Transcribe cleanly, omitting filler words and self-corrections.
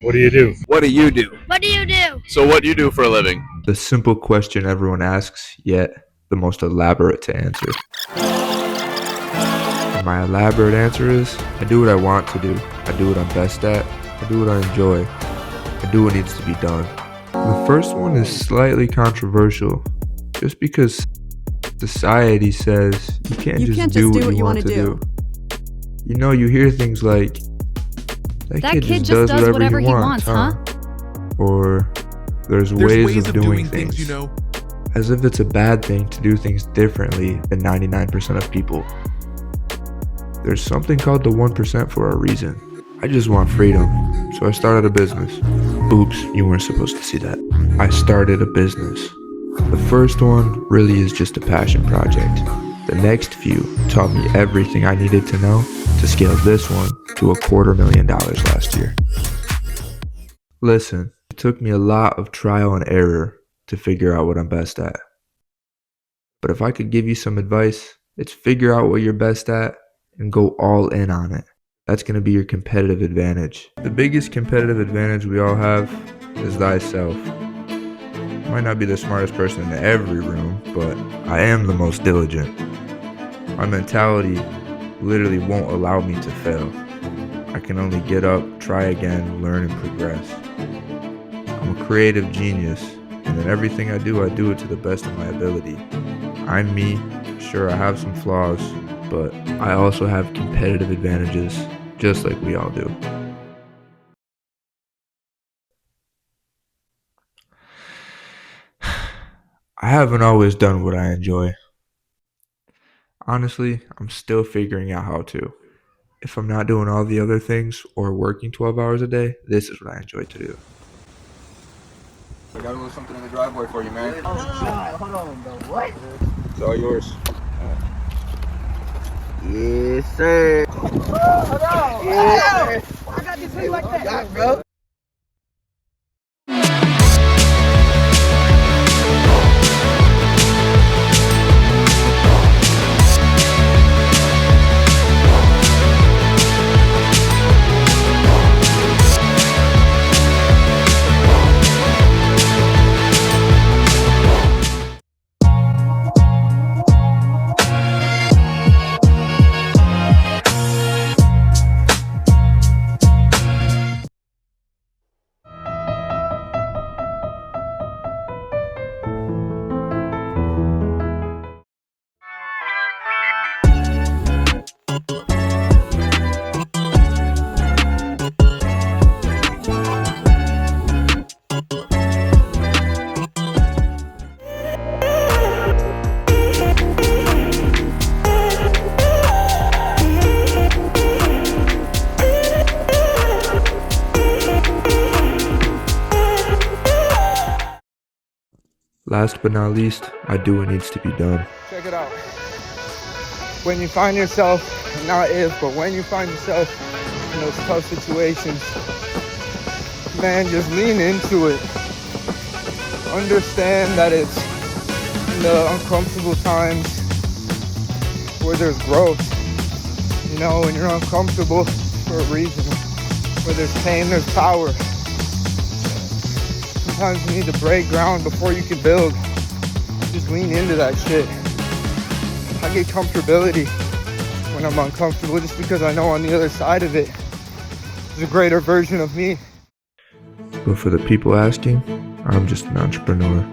What do you do? What do you do? What do you do? So what do you do for a living? The simple question everyone asks, yet the most elaborate to answer. And my elaborate answer is, I do what I want to do. I do what I'm best at. I do what I enjoy. I do what needs to be done. The first one is slightly controversial, just because society says you can't just do what you want to do. You know, you hear things like, that kid just does whatever he wants, huh? Or there's ways of doing things, you know. as if it's a bad thing to do things differently than 99% of people. There's something called the 1% for a reason. I just want freedom, so I started a business. Oops, you weren't supposed to see that. I started a business. The first one really is just a passion project. The next few taught me everything I needed to know to scale this one to $250,000 last year. Listen, it took me a lot of trial and error to figure out what I'm best at. But if I could give you some advice, it's figure out what you're best at and go all in on it. That's going to be your competitive advantage. The biggest competitive advantage we all have is thyself. I might not be the smartest person in every room, but I am the most diligent. My mentality literally won't allow me to fail. I can only get up, try again, learn, and progress. I'm a creative genius, and in everything I do it to the best of my ability. I'm me. Sure, I have some flaws, but I also have competitive advantages, just like we all do. I haven't always done what I enjoy. Honestly, I'm still figuring out how to. If I'm not doing all the other things or working 12 hours a day, this is what I enjoy to do. I got a little something in the driveway for you, man. Hold on, bro. What? It's all yours. Yes, sir. Hold on. Yes, sir. I got this thing like that. Got, bro. Last but not least, I do what needs to be done. Check it out. When you find yourself, not if, but when you find yourself in those tough situations, man, just lean into it. Understand that it's in the uncomfortable times where there's growth. You know, when you're uncomfortable for a reason, where there's pain, there's power. Sometimes you need to break ground before you can build. Just lean into that shit. I get comfortability when I'm uncomfortable just because I know on the other side of it is a greater version of me. But for the people asking, I'm just an entrepreneur.